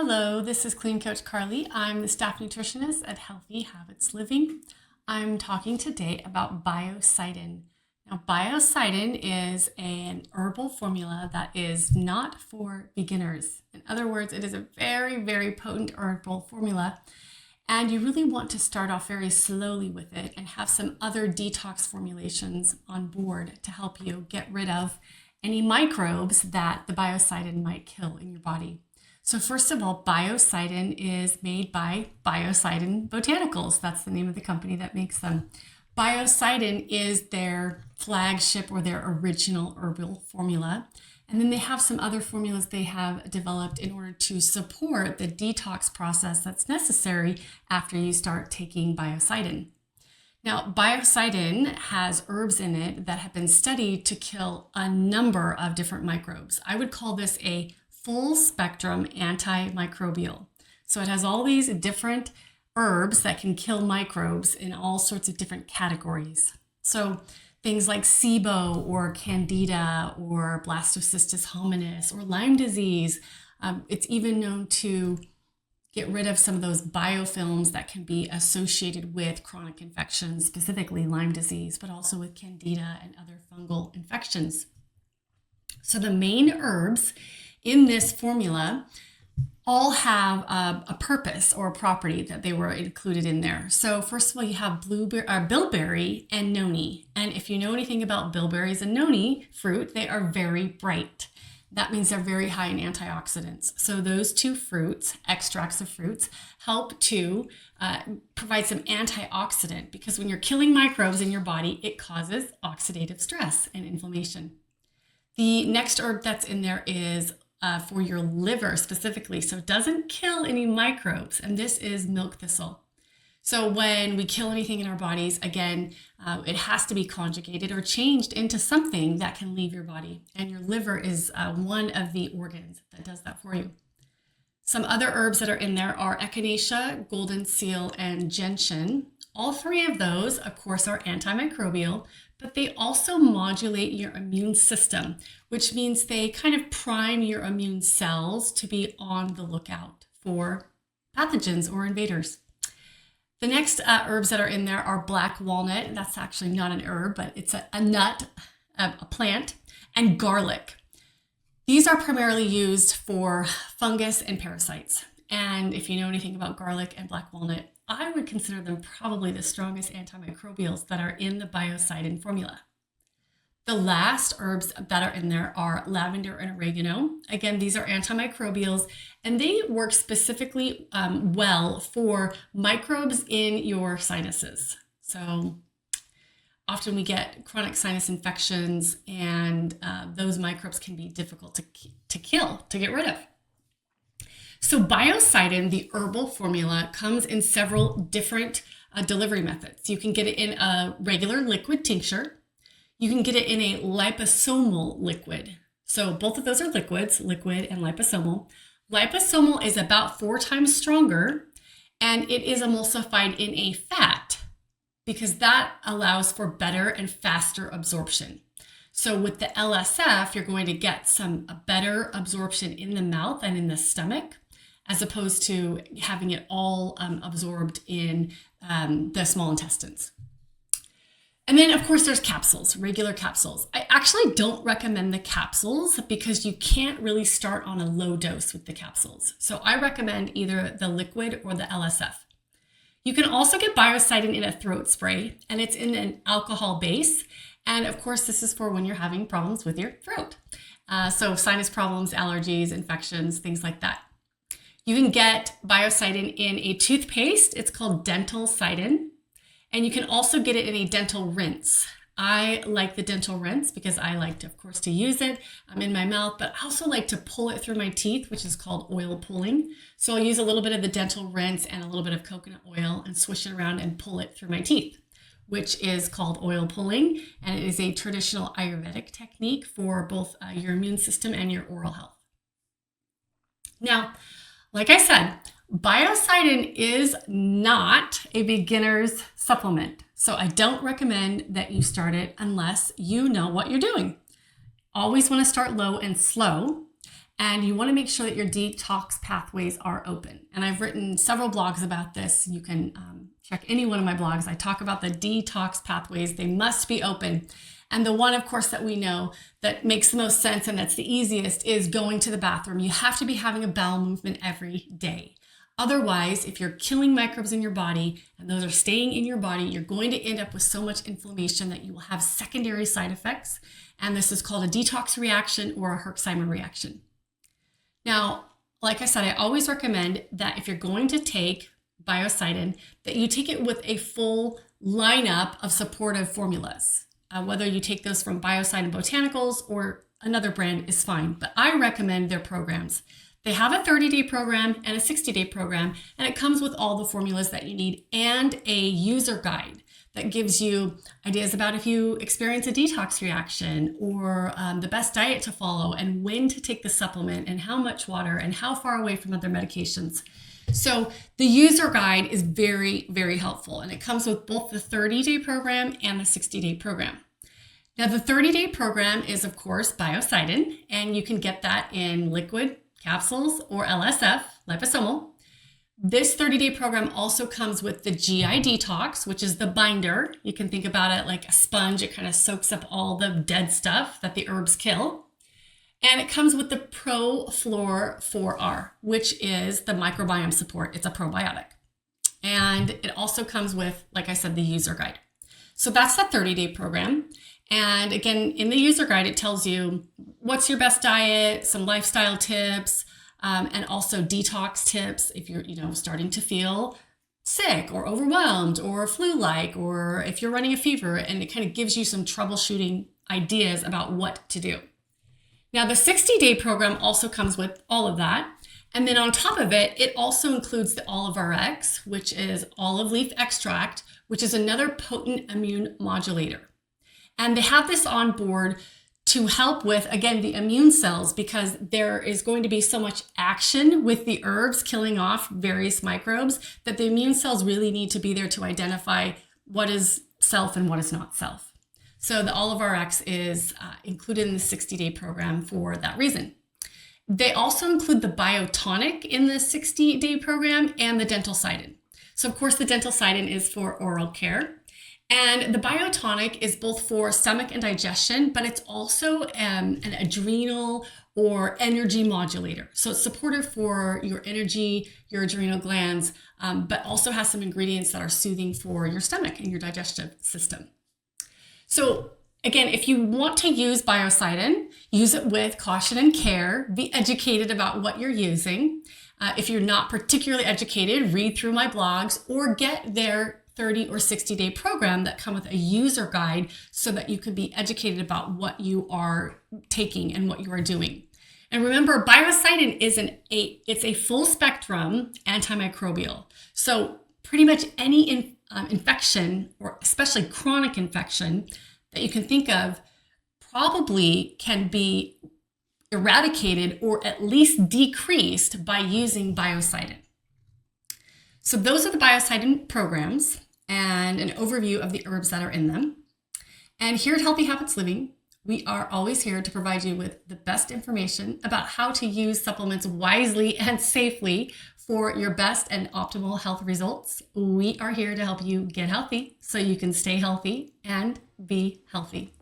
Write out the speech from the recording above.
Hello, this is Clean Coach Carly. I'm the staff nutritionist at Healthy Habits Living. I'm talking today about Biocidin. Now, Biocidin is an herbal formula that is not for beginners. In other words, it is a very, very potent herbal formula, and you really want to start off very slowly with it and have some other detox formulations on board to help you get rid of any microbes that the Biocidin might kill in your body. So first of all, Biocidin is made by Biocidin Botanicals. That's the name of the company that makes them. Biocidin is their flagship or their original herbal formula. And then they have some other formulas they have developed in order to support the detox process that's necessary after you start taking Biocidin. Now, Biocidin has herbs in it that have been studied to kill a number of different microbes. I would call this a full spectrum antimicrobial. So it has all these different herbs that can kill microbes in all sorts of different categories. So things like SIBO or Candida or Blastocystis hominis or Lyme disease. It's even known to get rid of some of those biofilms that can be associated with chronic infections, specifically Lyme disease, but also with Candida and other fungal infections. So the main herbs in this formula all have a purpose or a property that they were included in there. So first of all, you have bilberry and noni. And if you know anything about bilberries and noni fruit, they are very bright. That means they're very high in antioxidants. So those two fruits, extracts of fruits, help to provide some antioxidant, because when you're killing microbes in your body, it causes oxidative stress and inflammation. The next herb that's in there is for your liver specifically, so it doesn't kill any microbes, and this is milk thistle. So when we kill anything in our bodies, again, it has to be conjugated or changed into something that can leave your body, and your liver is one of the organs that does that for you. Some other herbs that are in there are echinacea, golden seal, and gentian. All three of those, of course, are antimicrobial, but they also modulate your immune system, which means they kind of prime your immune cells to be on the lookout for pathogens or invaders. The next herbs that are in there are black walnut. That's actually not an herb, but it's a nut, a plant, and garlic. These are primarily used for fungus and parasites. And if you know anything about garlic and black walnut, I would consider them probably the strongest antimicrobials that are in the Biocidin formula. The last herbs that are in there are lavender and oregano. Again, these are antimicrobials, and they work specifically well for microbes in your sinuses. So often we get chronic sinus infections, and those microbes can be difficult to kill, to get rid of. So Biocidin, the herbal formula, comes in several different delivery methods. You can get it in a regular liquid tincture. You can get it in a liposomal liquid. So both of those are liquids, liquid and liposomal. Liposomal is about 4 times stronger, and it is emulsified in a fat because that allows for better and faster absorption. So with the LSF, you're going to get some better absorption in the mouth and in the stomach, as opposed to having it all absorbed in the small intestines. And then, of course, there's capsules, regular capsules. I actually don't recommend the capsules because you can't really start on a low dose with the capsules. So I recommend either the liquid or the LSF. You can also get Biocidin in a throat spray, and it's in an alcohol base. And of course, this is for when you're having problems with your throat. So sinus problems, allergies, infections, things like that. You can get Biocidin in a toothpaste. It's called Dentacidin. And you can also get it in a dental rinse. I like the dental rinse because I like to, of course, to use it in my mouth, but I also like to pull it through my teeth, which is called oil pulling. So I'll use a little bit of the dental rinse and a little bit of coconut oil and swish it around and pull it through my teeth, which is called oil pulling. And it is a traditional Ayurvedic technique for both your immune system and your oral health. Now, like I said, Biocidin is not a beginner's supplement, so I don't recommend that you start it unless you know what you're doing. Always want to start low and slow, And you want to make sure that your detox pathways are open. And I've written several blogs about this. You can check any one of my blogs. I talk about the detox pathways. They must be open. And the one, of course, that we know that makes the most sense and that's the easiest is going to the bathroom. You have to be having a bowel movement every day. Otherwise, if you're killing microbes in your body and those are staying in your body, you're going to end up with so much inflammation that you will have secondary side effects. And this is called a detox reaction or a Herxheimer reaction. Now, like I said, I always recommend that if you're going to take Biocidin, that you take it with a full lineup of supportive formulas. Whether you take those from Biocidin Botanicals or another brand is fine, but I recommend their programs. They have a 30-day program and a 60-day program, and it comes with all the formulas that you need and a user guide that gives you ideas about if you experience a detox reaction or the best diet to follow and when to take the supplement and how much water and how far away from other medications. So the user guide is very, very helpful, and it comes with both the 30-day program and the 60-day program. Now, the 30-day program is, of course, Biocidin, and you can get that in liquid, capsules, or LSF, liposomal. This 30-day program also comes with the GI Detox, which is the binder. You can think about it like a sponge. It kind of soaks up all the dead stuff that the herbs kill. And it comes with the ProFlora 4R, which is the microbiome support. It's a probiotic. And it also comes with, like I said, the user guide. So that's the 30-day program. And again, in the user guide, it tells you what's your best diet, some lifestyle tips, and also detox tips if you're, starting to feel sick or overwhelmed or flu-like, or if you're running a fever, and it kind of gives you some troubleshooting ideas about what to do. Now, the 60-day program also comes with all of that. And then on top of it, it also includes the Olive RX, which is olive leaf extract, which is another potent immune modulator. And they have this on board to help with, again, the immune cells, because there is going to be so much action with the herbs killing off various microbes that the immune cells really need to be there to identify what is self and what is not self. So the Olive RX is included in the 60-day program for that reason. They also include the Biotonic in the 60-day program and the Dentacidin. So of course the Dentacidin is for oral care. And the Biotonic is both for stomach and digestion, but it's also an adrenal or energy modulator. So it's supportive for your energy, your adrenal glands, but also has some ingredients that are soothing for your stomach and your digestive system. So again, if you want to use Biocidin, use it with caution and care. Be educated about what you're using. If you're not particularly educated, read through my blogs or get their 30 or 60-day program that come with a user guide so that you can be educated about what you are taking and what you are doing. And remember, Biocidin is it's a full spectrum antimicrobial. So pretty much any infection, or especially chronic infection that you can think of, probably can be eradicated or at least decreased by using Biocidin. So those are the Biocidin programs and an overview of the herbs that are in them. And here at Healthy Habits Living, we are always here to provide you with the best information about how to use supplements wisely and safely for your best and optimal health results. We are here to help you get healthy so you can stay healthy and be healthy.